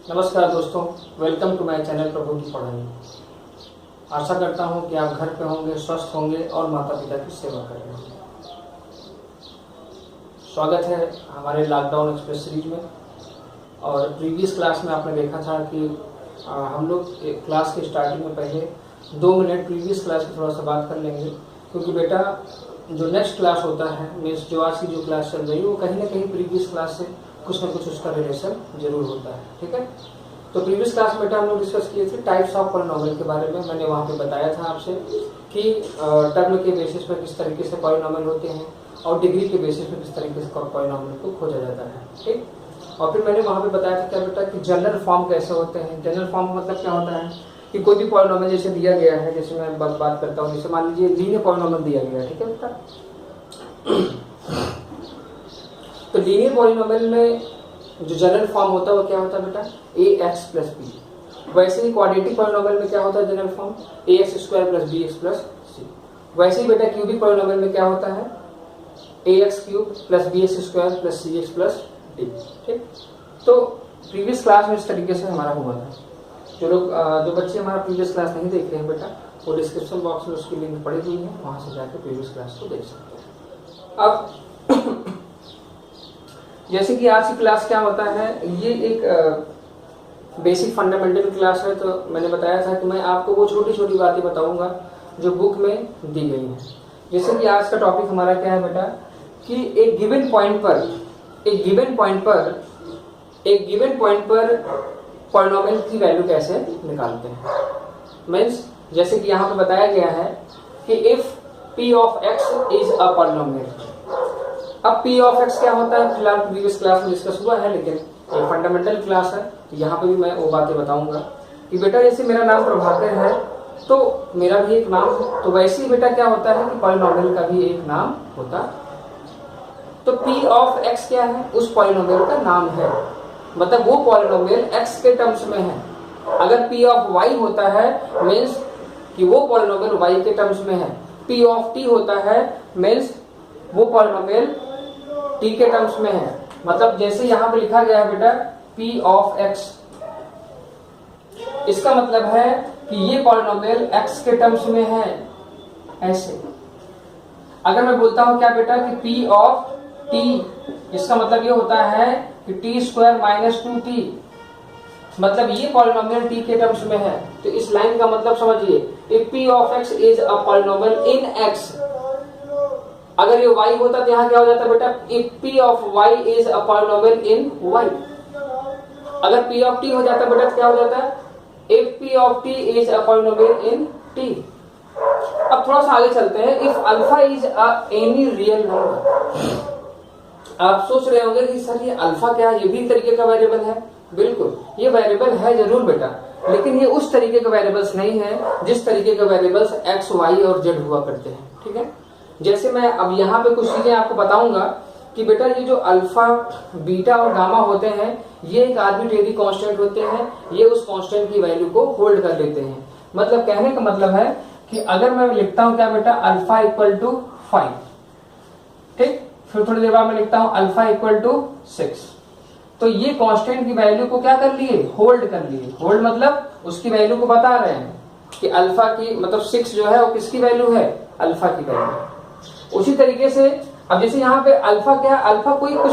नमस्कार दोस्तों, welcome to my channel प्रभु की पढ़ाई। आशा करता हूं कि आप घर पे होंगे, स्वस्थ होंगे और माता पिता की सेवा कर रहे होंगे। स्वागत है हमारे लॉकडाउन एक्सप्रेस सीरीज में। और प्रीवियस क्लास में आपने देखा था कि हम लोग क्लास के स्टार्टिंग में पहले 2 मिनट प्रीवियस क्लास की थोड़ा सा बात कर लेंगे, क्योंकि बेटा जो नेक्स्ट क्लास होता है मीन्स जो आज की जो क्लास चल रही है वो कहीं ना कहीं प्रीवियस क्लास से कुछ ना कुछ उसका रिलेशन जरूर होता है। ठीक है, तो प्रीवियस क्लास में बेटा हम लोग डिस्कस किए थे टाइप्स ऑफ पॉलिनोमियल के बारे में। मैंने वहाँ पे बताया था आपसे कि टर्म के बेसिस पर किस तरीके से पॉलिनोमियल होते हैं और डिग्री के बेसिस पर किस तरीके से पॉलिनोमियल को खोजा जाता है। ठीक, और फिर मैंने वहाँ पे बताया था क्या बेटा कि जनरल फॉर्म कैसे होते हैं। जनरल फॉर्म मतलब क्या होता है कि कोई भी पॉलिनोमियल जैसे दिया गया है, जैसे मैं बात करता हूँ, जैसे मान लीजिए लीनियर पॉलिनोमियल दिया गया है। ठीक है बेटा, तो लीनियर पॉलिनोमियल में जो जनरल फॉर्म होता है वो क्या होता है बेटा, ax प्लस बी। वैसे ही क्वाड्रेटिक पॉलिनोमियल में क्या होता है general form, ax square plus bx plus C. वैसे ही बेटा क्यूबिक पॉलिनोमियल में क्या होता है, ax cube plus bx square plus cx plus D. ठीक, तो प्रीवियस क्लास में इस तरीके से हमारा हुआ था। जो बच्चे हमारा प्रीवियस क्लास नहीं देख रहे हैं बेटा, वो डिस्क्रिप्शन बॉक्स में उसकी लिंक पड़ी हुई है, वहां से जाकर प्रीवियस क्लास को देख सकते हैं। अब जैसे कि आज की क्लास क्या होता है, ये एक बेसिक फंडामेंटल क्लास है। तो मैंने बताया था कि मैं आपको वो छोटी छोटी बातें बताऊंगा जो बुक में दी गई है। जैसे कि आज का टॉपिक हमारा क्या है बेटा कि एक गिवन पॉइंट पर पॉलिनोमियल की वैल्यू कैसे निकालते हैं। मीन्स जैसे कि यहाँ पे बताया गया है कि if p of x is a polynomial. अब p ऑफ x क्या होता है फिलहाल प्रीवियस क्लास में डिस्कस हुआ है, लेकिन एक फंडामेंटल क्लास है तो यहाँ पे भी मैं वो बातें बताऊंगा कि बेटा जैसे मेरा नाम प्रभाकर है तो मेरा भी एक नाम है, तो वैसे ही बेटा क्या होता है कि पॉलिनोमियल का भी एक नाम होता है। तो p ऑफ x क्या है, उस पॉलिनोमियल का नाम है, मतलब वो पॉलिनोमियल x के टर्म्स में है। अगर p ऑफ y होता है मीन्स कि वो पॉलिनोमियल y के टर्म्स में है। p ऑफ t होता है मीन्स वो पॉलिनोमियल t के टर्म्स में है। मतलब जैसे यहाँ पे लिखा गया है बेटा p ऑफ x, इसका मतलब है कि ये पॉलिनोमियल x के टर्म्स में है। ऐसे अगर मैं बोलता हूं क्या बेटा कि p ऑफ t, इसका मतलब ये होता है कि t स्क्वायर माइनस 2t, मतलब ये पॉलिनोमियल t के टर्म्स में है। तो इस लाइन का मतलब समझिए, if p of x is a polynomial in x, अगर ये y होता तो यहाँ क्या हो जाता बेटा, if p of y is a polynomial in y। अगर p ऑफ t हो जाता बेटा तो क्या हो जाता है, if p of t is a polynomial in t। अब थोड़ा सा आगे चलते हैं, if alpha is a any real number. आप सोच रहे होंगे कि सर ये अल्फा क्या है, ये भी तरीके का वेरिएबल है। बिल्कुल, ये वेरिएबल है जरूर बेटा, लेकिन ये उस तरीके का वेरिएबल्स नहीं है जिस तरीके के वेरिएबल्स x, y और z हुआ करते हैं। ठीक है, जैसे मैं अब यहाँ पे कुछ चीजें आपको बताऊंगा कि बेटा ये जो अल्फा, बीटा और गामा होते हैं ये एक आर्बिट्रेरी कांस्टेंट होते हैं, ये उस कांस्टेंट की वैल्यू को होल्ड कर लेते हैं। मतलब कहने का मतलब है कि अगर मैं लिखता हूँ क्या बेटा, अल्फा इक्वल टू 5, ठीक, फिर थोड़ी देर बाद मैं लिखता हूँ अल्फा इक्वल टू 6, तो ये कांस्टेंट की वैल्यू को क्या कर लिए, होल्ड कर लिए। होल्ड मतलब उसकी वैल्यू को बता रहे हैं कि अल्फा की मतलब 6 जो है वो किसकी वैल्यू है, अल्फा की वैल्यू। उसी तरीके से अब जैसे यहाँ पे अल्फा क्या, अल्फा कोई कुछ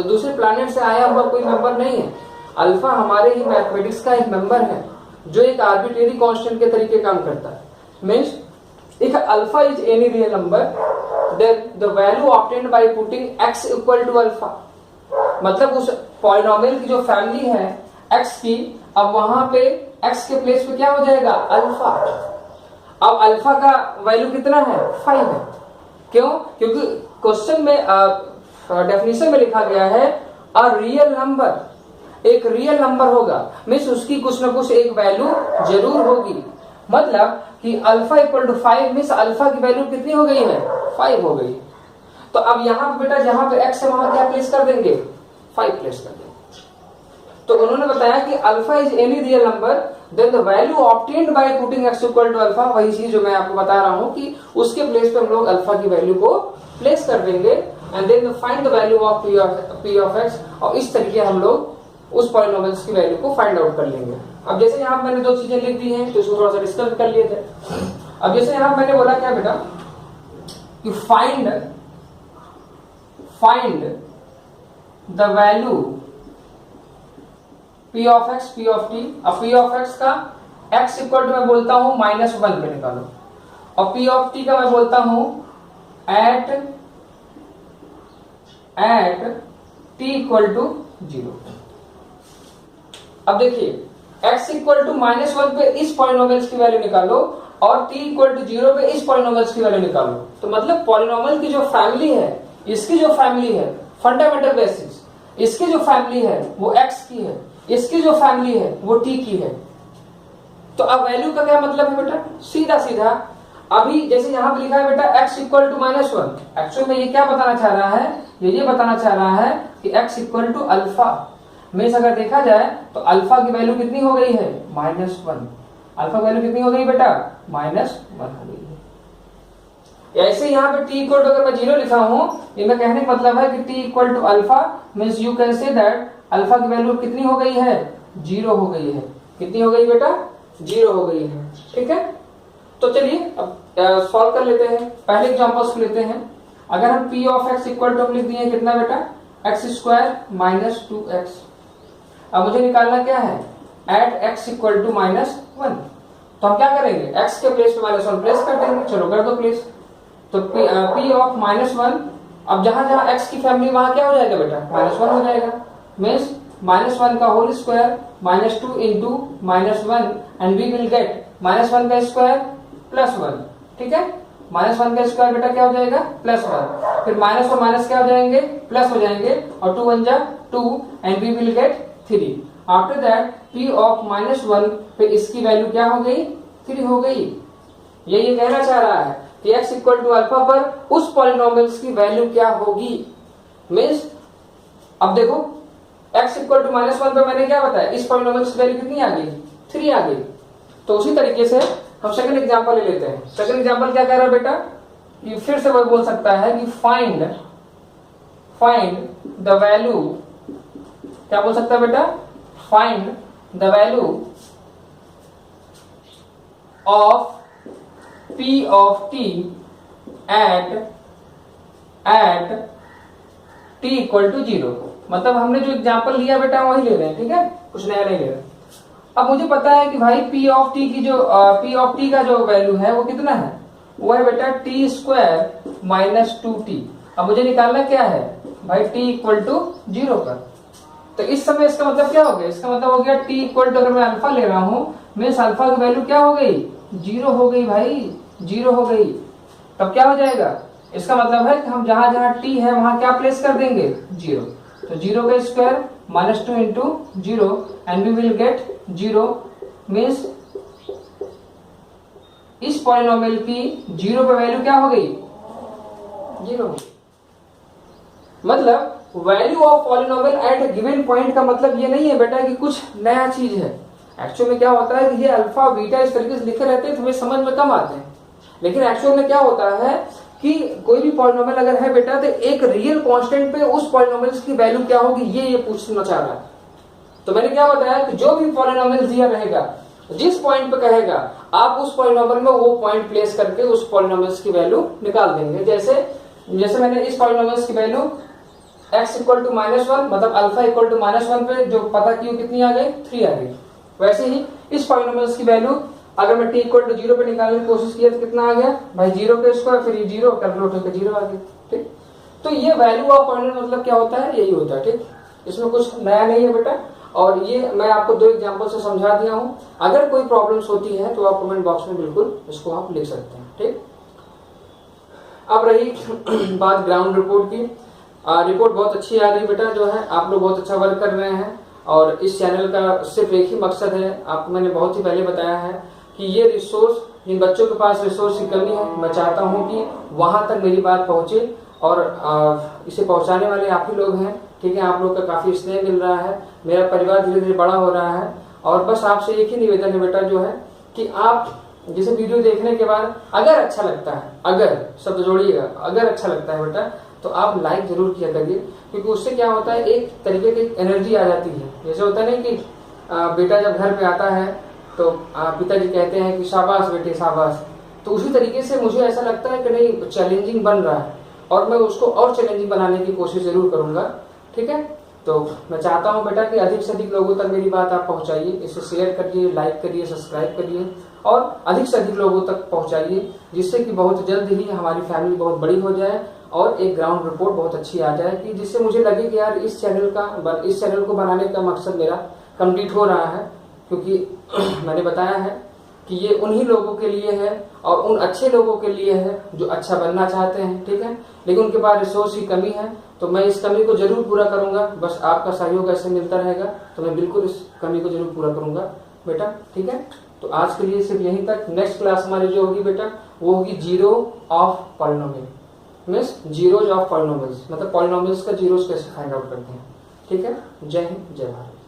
दूसरे प्लैनेट से आया हुआ कोई नंबर नहीं है। अल्फा हमारे ही मैथमेटिक्स का एक नंबर है जो एक आर्बिट्रेरी कांस्टेंट के तरीके काम करता है। Means if alpha is any real number then the value obtained by putting x equal to alpha, मतलब उस पॉलिनोमियल की जो फैमिली है x की, अब वहां पे x के प्लेस पे क्या हो जाएगा, अल्फा। अब अल्फा का वैल्यू कितना है, 5 है। क्यों, क्योंकि क्वेश्चन में डेफिनेशन में लिखा गया है अ रियल नंबर, एक रियल नंबर होगा मीन्स उसकी कुछ ना कुछ एक वैल्यू जरूर होगी। मतलब कि alpha equal to 5 means alpha की वैल्यू कितनी हो गई है, 5 हो गई। तो अब यहाँ पे बेटा जहां पे x है वहां क्या प्लेस कर देंगे, 5 प्लेस कर देंगे। तो उन्होंने बताया कि alpha is any real number then the value obtained by putting x equal to alpha, वही चीज जो मैं आपको बता रहा हूं कि उसके प्लेस पे हम लोग अल्फा की वैल्यू को प्लेस कर देंगे and then find the value of p of x, और इस तरीके हम लोग उस पॉलिनोमियल्स की वैल्यू को फाइंड आउट कर लेंगे। अब जैसे यहाँ मैंने दो चीजें लिख दी हैं तो इसको थोड़ा सा डिस्कस कर लिए थे। अब जैसे यहाँ मैंने बोला क्या बेटा कि find the value p of x p of t। अब p ऑफ x का x इक्वल टू मैं बोलता हूं -1 पे निकालो, और p ऑफ t का मैं बोलता हूं एट t इक्वल टू 0। अब देखिए x इक्वल टू -1 पे इस पॉलिनोमियल्स की वैल्यू निकालो और t इक्वल टू 0 पे इस पॉलिनोमियल्स की वैल्यू निकालो। तो मतलब पॉलिनोमियल की जो फैमिली है, इसकी जो फैमिली है फंडामेंटल बेसिस, इसकी जो फैमिली है वो x की है, इसकी जो फैमिली है वो t की है। तो अब वैल्यू का क्या मतलब है बेटा, सीधा सीधा अभी जैसे यहां पे लिखा है बेटा x इक्वल टू -1, एक्चुअली में ये क्या बताना चाह रहा है, ये बताना चाह रहा है कि x equal to alpha. Means अगर देखा जाए तो अल्फा की वैल्यू कितनी हो गई है -1। अल्फा की वैल्यू कितनी हो गई बेटा -1 हो गई है। ऐसे यहाँ पे t इक्वल टू अगर मैं 0 लिखा हूं, ये मैं कहने का मतलब है कि t equal to alpha means you can say that alpha की वैल्यू कितनी हो गई है 0 हो गई है। कितनी हो गई बेटा 0 हो गई है। ठीक है, तो चलिए अब सॉल्व कर लेते हैं। पहले एग्जांपल्स लेते हैं। अगर हम p of x equal to लिख दिए कितना बेटा x² - 2x। अब मुझे निकालना क्या है एट x इक्वल टू -1। तो हम क्या करेंगे x के प्लेस पे -1 प्लेस कर देंगे। चलो कर दो प्लेस। तो p ऑफ -1, अब जहां जहां x की फैमिली वहां क्या हो जाएगा बेटा -1 हो जाएगा। मीन्स -1 का whole square -2 into -1 and we will get -1 का स्क्वायर +1। ठीक है, -1 का स्क्वायर बेटा क्या हो जाएगा +1, फिर माइनस और माइनस क्या हो जाएंगे प्लस हो जाएंगे, और 2 1 जा 2 and we will get 3। After that p of -1 पे इसकी वैल्यू क्या हो गई 3 हो गई। ये कहना चाह रहा है कि x इक्वल टू अल्फा पर उस पॉलिनोमियल्स की वैल्यू क्या होगी। मीन्स अब देखो x इक्वल टू -1 पे मैंने क्या बताया, इस पॉलिनोमियल्स की वैल्यू कितनी आ गई 3 आ गई। तो उसी तरीके से हम सेकंड एग्जांपल ले लेते हैं। सेकंड एग्जांपल क्या कह रहा है बेटा, ये फिर से वही बोल सकता है कि फाइंड द वैल्यू, क्या बोल सकता है बेटा, find the value of p of t at t equal to 0। मतलब हमने जो एग्जांपल लिया बेटा वही ले रहे हैं। ठीक है, कुछ नया नहीं ले रहे। अब मुझे पता है कि भाई p ऑफ t की जो p ऑफ t का जो वैल्यू है वो कितना है, वो है बेटा t² - 2t। अब मुझे निकालना क्या है भाई t इक्वल टू 0 पर। तो इस समय इसका मतलब क्या हो गया, इसका मतलब हो गया t इक्वल टू, अगर मैं अल्फा ले रहा हूं मीन्स अल्फा की वैल्यू क्या हो गई 0 हो गई भाई, 0 हो गई। तब क्या हो जाएगा, इसका मतलब है कि हम जहां जहां t है वहां क्या प्लेस कर देंगे 0। तो 0 का square -2 into 0 and we will get 0। Means इस पॉलिनोमियल की 0 पे वैल्यू क्या हो गई 0। मतलब value of polynomial at given point का मतलब ये नहीं है बेटा कि कुछ नया चीज है। एक्चुअल में क्या होता है कि ये अल्फा बीटा इस तरीके से लिखे रहते हैं तो हमें समझ में कम आते हैं। लेकिन एक्चुअल में क्या होता है कि कोई भी पॉलिनोमियल अगर है बेटा तो एक रियल कांस्टेंट पे उस पॉलिनोमियल की वैल्यू क्या होगी ये पूछना चाह रहा है। तो मैंने क्या बताया कि जो भी पॉलिनोमियल दिया रहेगा जिस पॉइंट पे कहेगा आप उस पॉलिनोमियल में वो पॉइंट प्लेस करके उस पॉलिनोमियल की वैल्यू निकाल देंगे। जैसे मैंने इस पॉलिनोमियल की वैल्यू x इक्वल टू -1 मतलब अल्फा इक्वल टू -1 पे जो पता की कितनी आ गई 3 आ गई। वैसे ही इस पॉलिनोमियल की वैल्यू अगर मैं t इक्वल टू 0 पे निकालने की कोशिश किया तो कितना आ गया भाई 0 का स्क्वायर, फिर 0 कैलकुलेट होकर 0 आ गया। ठीक, तो ये वैल्यू ऑफ पॉलिनोमियल मतलब क्या होता है, यही होता है। ठीक, इसमें कुछ नया नहीं है बेटा, और ये मैं आपको 2 एग्जांपल से समझा दिया हूं। अगर कोई प्रॉब्लम्स होती है तो आप कमेंट बॉक्स में बिल्कुल इसको आप लिख सकते हैं। ठीक, अब रही बात ग्राउंड रिपोर्ट की। रिपोर्ट बहुत अच्छी आ रही बेटा, जो है आप लोग बहुत अच्छा वर्क कर रहे हैं। और इस चैनल का सिर्फ एक ही मकसद है, आपको मैंने बहुत ही पहले बताया है कि ये रिसोर्स, जिन बच्चों के पास रिसोर्स की कमी है, मैं चाहता हूं कि वहां तक मेरी बात पहुंचे। और इसे पहुंचाने वाले आप ही लोग हैं। ठीक है, आप लोग का काफी स्नेह मिल रहा है, मेरा परिवार धीरे धीरे बड़ा हो रहा है। और बस आपसे एक ही निवेदन है बेटा, जो है कि आप जैसे वीडियो देखने के बाद अगर अच्छा लगता है, अगर शब्द जोड़िएगा, अगर अच्छा लगता है बेटा, तो आप लाइक जरूर किया करिए, क्योंकि उससे क्या होता है, एक तरीके की एनर्जी आ जाती है। जैसे होता है ना कि बेटा जब घर पे आता है तो पिताजी कहते हैं कि शाबाश बेटे शाबाश, तो उसी तरीके से मुझे ऐसा लगता है कि नहीं चैलेंजिंग बन रहा है, और मैं उसको और चैलेंजिंग बनाने की कोशिश जरूर करूंगा। ठीक है, तो मैं चाहता हूं बेटा कि अधिक से अधिक लोगों तक मेरी बात आप पहुंचाइए, इसे शेयर करिए, लाइक करिए, सब्सक्राइब करिए, और अधिक से अधिक लोगों तक पहुंचाइए, जिससे कि बहुत जल्द ही हमारी फैमिली बहुत बड़ी हो जाए और एक ग्राउंड रिपोर्ट बहुत अच्छी आ जाए, कि जिससे मुझे लगे कि यार इस चैनल को बनाने का मकसद मेरा कंप्लीट हो रहा है। क्योंकि मैंने बताया है कि ये उन्हीं लोगों के लिए है और उन अच्छे लोगों के लिए है जो अच्छा बनना चाहते हैं। ठीक है, लेकिन उनके पास रिसोर्स की कमी है, तो मैं इस कमी को जरूर पूरा करूंगा। बस आपका सहयोग ऐसे मिलता रहेगा तो मैं बिल्कुल इस कमी को जरूर पूरा करूंगा बेटा। ठीक है, तो आज के लिए सिर्फ यहीं तक। नेक्स्ट क्लास हमारी जो होगी बेटा, वो होगी zero of polynomial, means zeros of polynomials, मतलब पॉलिनोमियल्स का जीरोस कैसे फाइंड आउट करते हैं। ठीक है, जय हिंद जय भारत।